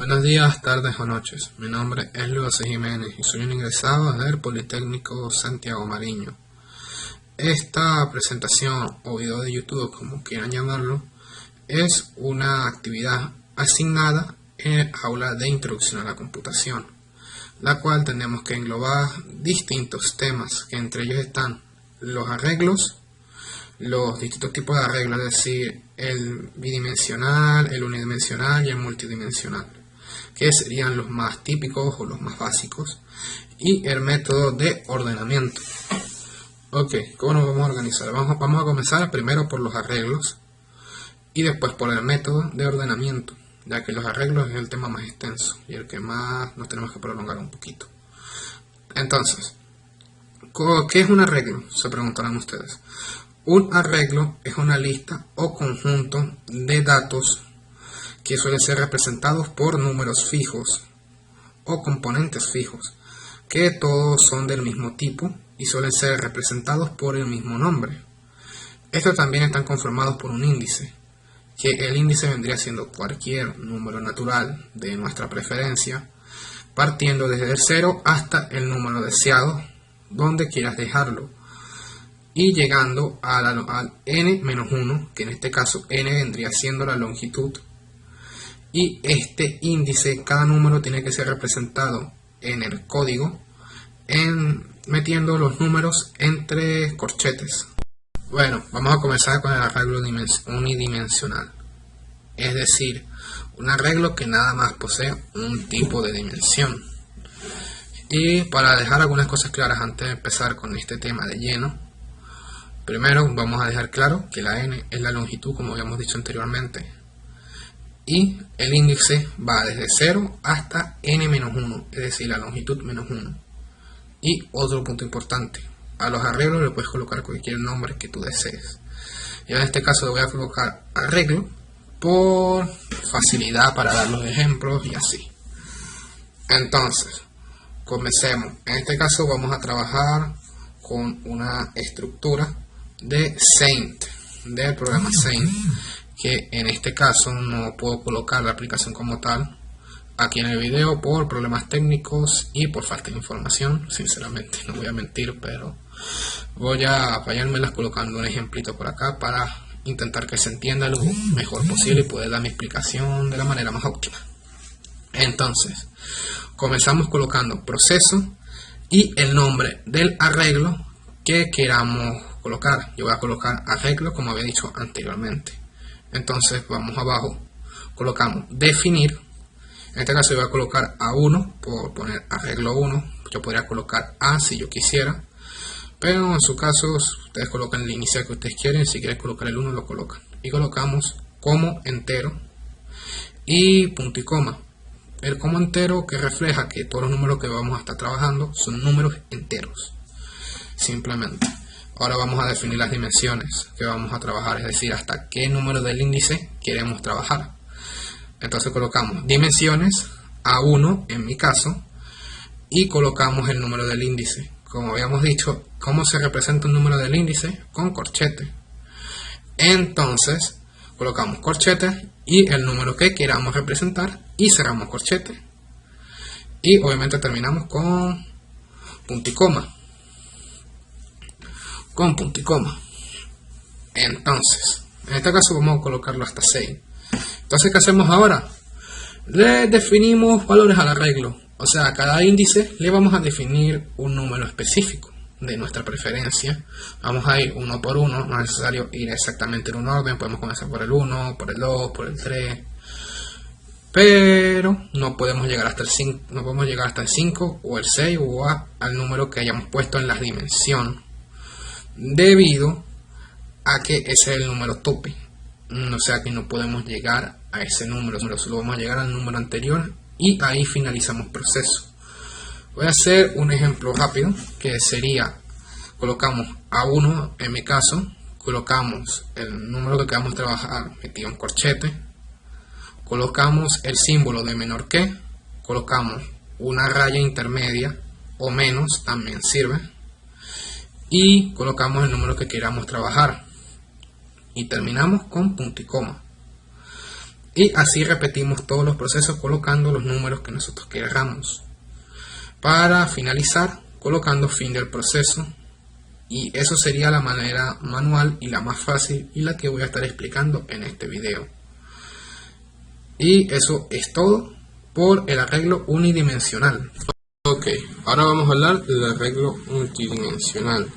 Buenos días, tardes o noches. Mi nombre es Luis Jiménez y soy un ingresado del Politécnico Santiago Mariño. Esta presentación o video de YouTube, como quieran llamarlo, es una actividad asignada en el aula de introducción a la computación, la cual tenemos que englobar distintos temas, que entre ellos están los arreglos, los distintos tipos de arreglos, es decir, el bidimensional, el unidimensional y el multidimensional, que serían los más típicos o los más básicos, y el método de ordenamiento. Ok, ¿cómo nos vamos a organizar? Vamos a comenzar primero por los arreglos y después por el método de ordenamiento, ya que los arreglos es el tema más extenso y el que más nos tenemos que prolongar un poquito. Entonces, ¿qué es un arreglo? Se preguntarán ustedes. Un arreglo es una lista o conjunto de datos que suelen ser representados por números fijos o componentes fijos, que todos son del mismo tipo y suelen ser representados por el mismo nombre. Estos también están conformados por un índice, que el índice vendría siendo cualquier número natural de nuestra preferencia, partiendo desde el 0 hasta el número deseado, donde quieras dejarlo, y llegando al n-1, que en este caso n vendría siendo la longitud. Y este índice, cada número tiene que ser representado en el código, metiendo los números entre corchetes. Bueno, vamos a comenzar con el arreglo unidimensional, es decir, un arreglo que nada más posee un tipo de dimensión. Y para dejar algunas cosas claras antes de empezar con este tema de lleno, primero vamos a dejar claro que la n es la longitud, como habíamos dicho anteriormente, y el índice va desde 0 hasta n-1, es decir, la longitud menos 1. Y otro punto importante, a los arreglos le puedes colocar cualquier nombre que tú desees. Yo en este caso le voy a colocar arreglo por facilidad para dar los ejemplos y así. Entonces, comencemos. En este caso vamos a trabajar con una estructura de Saint, del programa Saint, que en este caso no puedo colocar la aplicación como tal aquí en el video por problemas técnicos y por falta de información. Sinceramente no voy a mentir, pero voy a vayármelas colocando un ejemplito por acá para intentar que se entienda lo mejor posible y poder dar mi explicación de la manera más óptima. Entonces, comenzamos colocando proceso y el nombre del arreglo que queramos colocar. Yo voy a colocar arreglo como había dicho anteriormente. Entonces vamos abajo, colocamos definir. En este caso yo voy a colocar A1 por poner arreglo 1. Yo podría colocar A si yo quisiera, pero en su caso ustedes colocan el inicial que ustedes quieren. Si quieren colocar el 1 lo colocan. Y colocamos como entero y punto y coma. El como entero que refleja que todos los números que vamos a estar trabajando son números enteros. Simplemente. Ahora vamos a definir las dimensiones que vamos a trabajar, es decir, hasta qué número del índice queremos trabajar. Entonces colocamos dimensiones, A1 en mi caso, y colocamos el número del índice. Como habíamos dicho, ¿cómo se representa un número del índice? Con corchete. Entonces colocamos corchete y el número que queramos representar y cerramos corchete. Y obviamente terminamos con punto y coma. Con punto y coma. Entonces, en este caso vamos a colocarlo hasta 6. Entonces, ¿qué hacemos ahora? Le definimos valores al arreglo. O sea, a cada índice le vamos a definir un número específico de nuestra preferencia. Vamos a ir uno por uno, no es necesario ir exactamente en un orden. Podemos comenzar por el 1, por el 2, por el 3. Pero no podemos llegar hasta el 5, no podemos llegar hasta el 5 o el 6 o al número que hayamos puesto en la dimensión, debido a que ese es el número tope. O sea que no podemos llegar a ese número, solo vamos a llegar al número anterior y ahí finalizamos proceso. Voy a hacer un ejemplo rápido que sería, colocamos A1 en mi caso, colocamos el número que queramos trabajar metido en corchete, colocamos el símbolo de menor que, colocamos una raya intermedia o menos, también sirve, y colocamos el número que queramos trabajar y terminamos con punto y coma. Y así repetimos todos los procesos colocando los números que nosotros queramos. Para finalizar, colocando fin del proceso. Y eso sería la manera manual y la más fácil y la que voy a estar explicando en este video. Y eso es todo por el arreglo unidimensional. Ok, ahora vamos a hablar del arreglo multidimensional.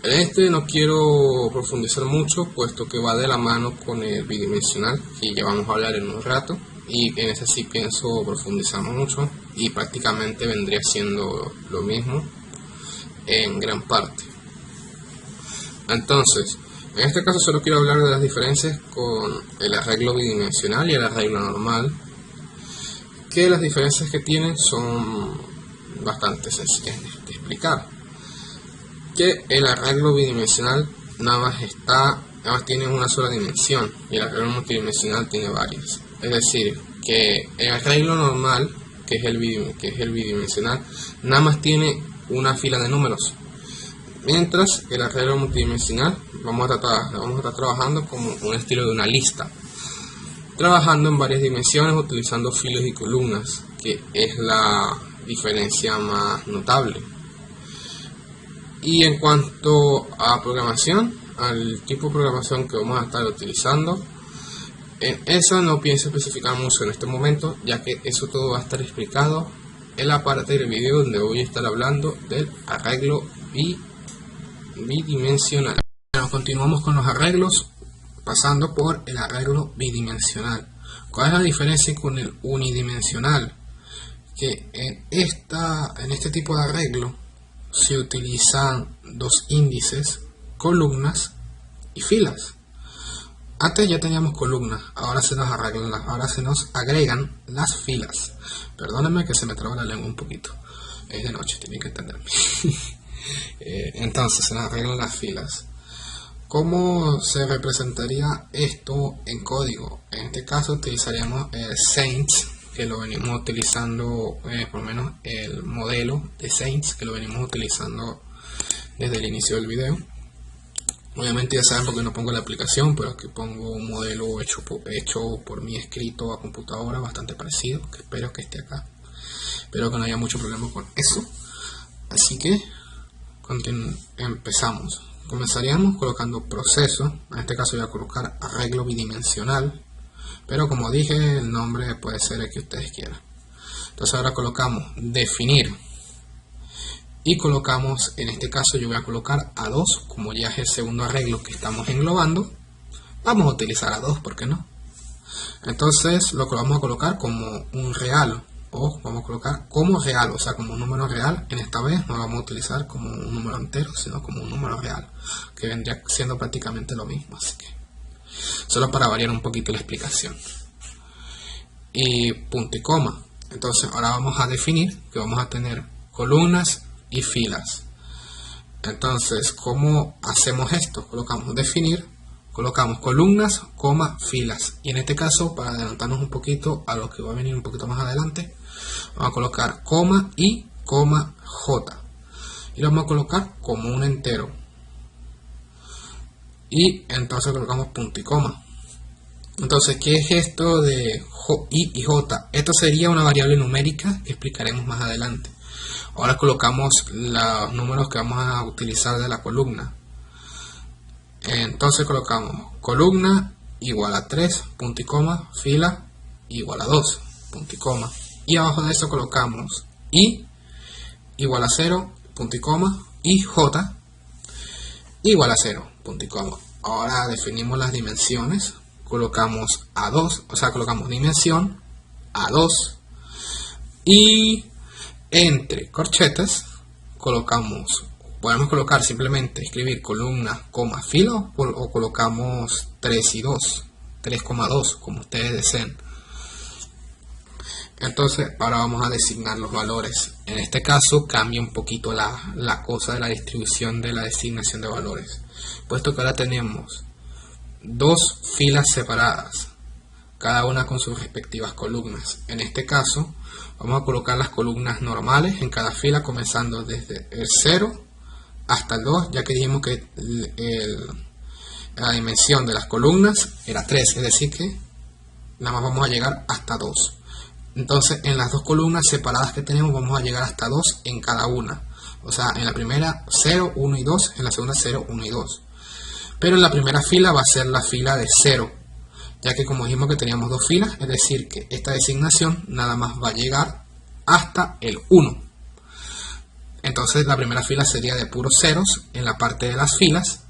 En este no quiero profundizar mucho, puesto que va de la mano con el bidimensional, que ya vamos a hablar en un rato, y en ese sí pienso profundizar mucho, y prácticamente vendría siendo lo mismo en gran parte. Entonces, en este caso solo quiero hablar de las diferencias con el arreglo bidimensional y el arreglo normal, que las diferencias que tienen son bastante sencillas de explicar. Que el arreglo bidimensional nada más tiene una sola dimensión y el arreglo multidimensional tiene varias. Es decir, que el arreglo normal, que es el bidimensional, nada más tiene una fila de números, mientras el arreglo multidimensional vamos a estar trabajando como un estilo de una lista, trabajando en varias dimensiones utilizando filas y columnas, que es la diferencia más notable. Y en cuanto a programación, al tipo de programación que vamos a estar utilizando, en eso no pienso especificar mucho en este momento, ya que eso todo va a estar explicado en la parte del video donde voy a estar hablando del arreglo bidimensional. Bueno, continuamos con los arreglos, pasando por el arreglo bidimensional. ¿Cuál es la diferencia con el unidimensional? Que en este tipo de arreglo se utilizan dos índices, columnas y filas. Antes ya teníamos columnas, ahora se nos agregan las filas. Perdónenme que se me traba la lengua un poquito, es de noche, tienen que entenderme. Entonces se nos agregan las filas. ¿Cómo se representaría esto en código? En este caso utilizaríamos Saints, que lo venimos utilizando, por lo menos el modelo de Saints, que lo venimos utilizando desde el inicio del video. Obviamente ya saben por qué no pongo la aplicación, pero aquí pongo un modelo hecho por mí, escrito a computadora, bastante parecido, que espero que esté acá. Espero que no haya mucho problema con eso. Así que empezamos. Comenzaríamos colocando proceso. En este caso voy a colocar arreglo bidimensional, pero como dije, el nombre puede ser el que ustedes quieran. Entonces ahora colocamos definir y colocamos, en este caso yo voy a colocar A2, como ya es el segundo arreglo que estamos englobando, vamos a utilizar A2, ¿por qué no? Entonces lo que vamos a colocar como un real, o vamos a colocar como real, o sea como un número real. En esta vez no lo vamos a utilizar como un número entero, sino como un número real, que vendría siendo prácticamente lo mismo, así que solo para variar un poquito la explicación. Y punto y coma. Entonces ahora vamos a definir que vamos a tener columnas y filas. Entonces, ¿cómo hacemos esto? Colocamos definir, colocamos columnas, coma, filas. Y en este caso, para adelantarnos un poquito a lo que va a venir un poquito más adelante, vamos a colocar coma y coma j. Y lo vamos a colocar como un entero. Y entonces colocamos punto y coma. Entonces, ¿qué es esto de i y j? Esto sería una variable numérica que explicaremos más adelante. Ahora colocamos los números que vamos a utilizar de la columna. Entonces colocamos columna igual a 3, punto y coma, fila igual a 2, punto y coma. Y abajo de eso colocamos i igual a 0, punto y coma, y j igual a 0, punto y coma. Ahora definimos las dimensiones, colocamos A2, o sea, colocamos dimensión A2 y entre corchetes podemos colocar simplemente escribir columna, coma, fila o colocamos 3 y 2, 3,2 como ustedes deseen. Entonces ahora vamos a designar los valores. En este caso cambia un poquito la cosa de la distribución de la designación de valores, puesto que ahora tenemos dos filas separadas, cada una con sus respectivas columnas. En este caso vamos a colocar las columnas normales en cada fila, comenzando desde el 0 hasta el 2, ya que dijimos que la dimensión de las columnas era 3, es decir que nada más vamos a llegar hasta 2. Entonces en las dos columnas separadas que tenemos vamos a llegar hasta 2 en cada una. O sea, en la primera 0, 1 y 2, en la segunda 0, 1 y 2. Pero en la primera fila va a ser la fila de 0, ya que como dijimos que teníamos dos filas, es decir que esta designación nada más va a llegar hasta el 1. Entonces la primera fila sería de puros ceros en la parte de las filas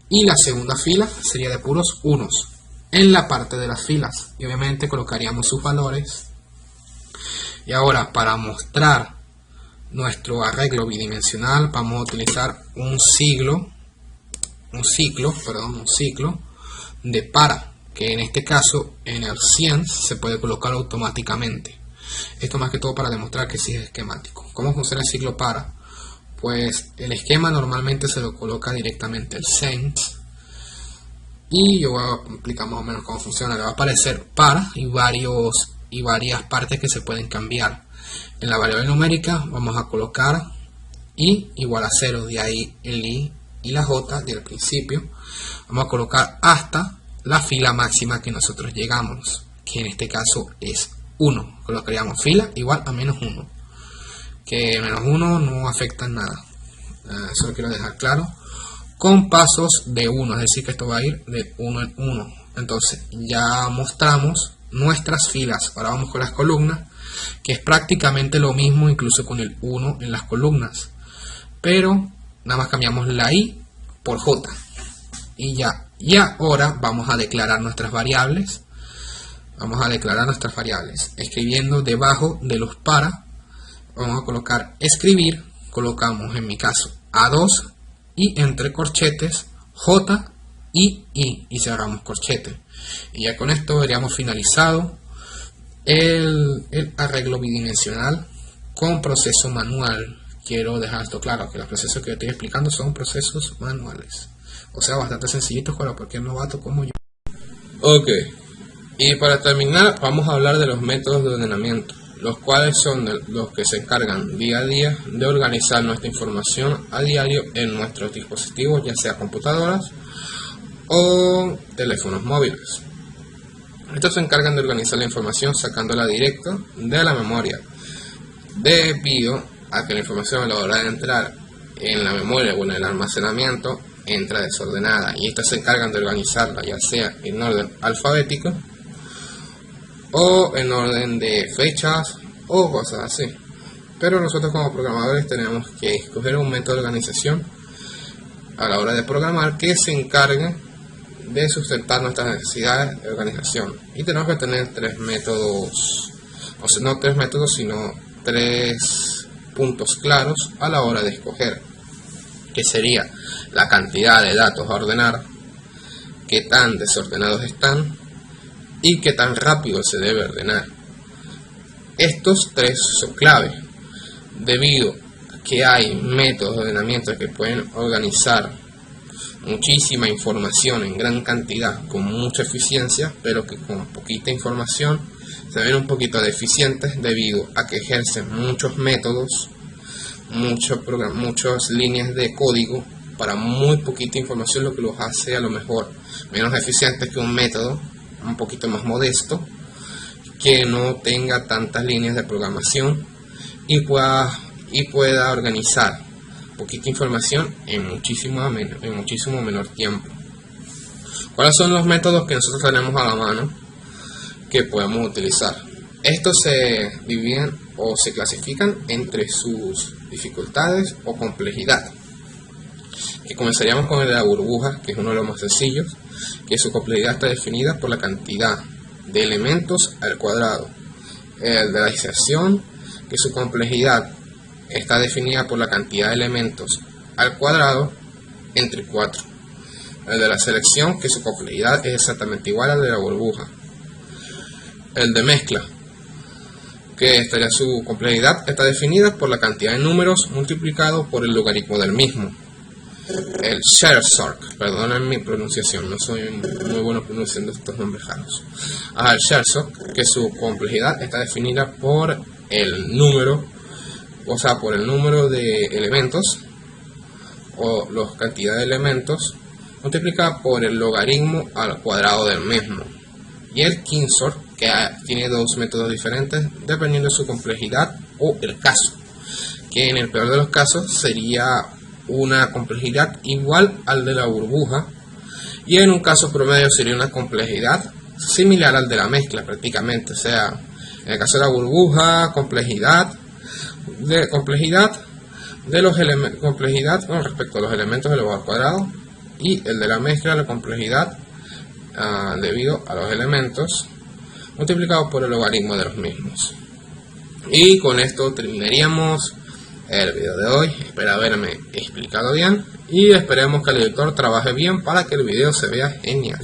y la segunda fila sería de puros unos en la parte de las filas, y obviamente colocaríamos sus valores. Y ahora, para mostrar nuestro arreglo bidimensional, vamos a utilizar un ciclo de para, que en este caso en el 100 se puede colocar automáticamente. Esto más que todo para demostrar que sí es esquemático. ¿Cómo funciona el ciclo para? Pues el esquema normalmente se lo coloca directamente el sense, y yo voy a explicar más o menos cómo funciona. Le va a aparecer para y varias partes que se pueden cambiar. En la variable numérica vamos a colocar i igual a 0, de ahí el i y la j del principio. Vamos a colocar hasta la fila máxima que nosotros llegamos, que en este caso es 1. Colocaríamos fila igual a menos 1, que menos 1 no afecta en nada. Eso lo quiero dejar claro. Con pasos de 1, es decir que esto va a ir de 1 en 1. Entonces ya mostramos nuestras filas. Ahora vamos con las columnas, que es prácticamente lo mismo, incluso con el 1 en las columnas, pero nada más cambiamos la i por j y ya. Y ahora vamos a declarar nuestras variables. Escribiendo debajo de los para, vamos a colocar escribir, colocamos en mi caso A2 y entre corchetes J y I y cerramos corchete. Y ya con esto veríamos finalizado el arreglo bidimensional con proceso manual. Quiero dejar esto claro, que los procesos que estoy explicando son procesos manuales, o sea, bastante sencillitos para cualquier novato como yo. Ok, y para terminar vamos a hablar de los métodos de ordenamiento, los cuales son los que se encargan día a día de organizar nuestra información a diario en nuestros dispositivos, ya sea computadoras o teléfonos móviles. Estos se encargan de organizar la información sacándola directo de la memoria, debido a que la información a la hora de entrar en la memoria o en el almacenamiento entra desordenada, y estas se encargan de organizarla ya sea en orden alfabético o en orden de fechas o cosas así. Pero nosotros como programadores tenemos que escoger un método de organización a la hora de programar que se encargue de sustentar nuestras necesidades de organización, y tenemos que tener tres métodos, o sea, no tres métodos sino tres puntos claros a la hora de escoger, que sería la cantidad de datos a ordenar, qué tan desordenados están y qué tan rápido se debe ordenar. Estos tres son clave, debido a que hay métodos de ordenamiento que pueden organizar muchísima información en gran cantidad con mucha eficiencia, pero que con poquita información se ven un poquito deficientes debido a que ejercen muchos métodos, muchas líneas de código para muy poquita información, lo que los hace a lo mejor menos eficientes que un método un poquito más modesto, que no tenga tantas líneas de programación y pueda organizar poquita información en muchísimo menor tiempo. ¿Cuáles son los métodos que nosotros tenemos a la mano que podemos utilizar? Estos se dividen o se clasifican entre sus dificultades o complejidad. Que comenzaríamos con el de la burbuja, que es uno de los más sencillos, que su complejidad está definida por la cantidad de elementos al cuadrado. El de la disección, que su complejidad está definida por la cantidad de elementos al cuadrado entre 4. El de la selección, que su complejidad es exactamente igual al de la burbuja. El de mezcla, que su complejidad está definida por la cantidad de números multiplicado por el logaritmo del mismo. El share sort, perdonen mi pronunciación, no soy muy bueno pronunciando estos nombres raros. El share sort, que su complejidad está definida por el número, o sea, por el número de elementos o la cantidad de elementos multiplicada por el logaritmo al cuadrado del mismo. y el Kinsor, que tiene dos métodos diferentes dependiendo de su complejidad o el caso, que en el peor de los casos sería una complejidad igual al de la burbuja, y en un caso promedio sería una complejidad similar al de la mezcla prácticamente. O sea, en el caso de la burbuja, complejidad de los elementos, complejidad con respecto a los elementos elevado al cuadrado, y el de la mezcla, la complejidad debido a los elementos multiplicado por el logaritmo de los mismos. Y con esto terminaríamos el video de hoy. Espero haberme explicado bien y esperemos que el editor trabaje bien para que el video se vea genial.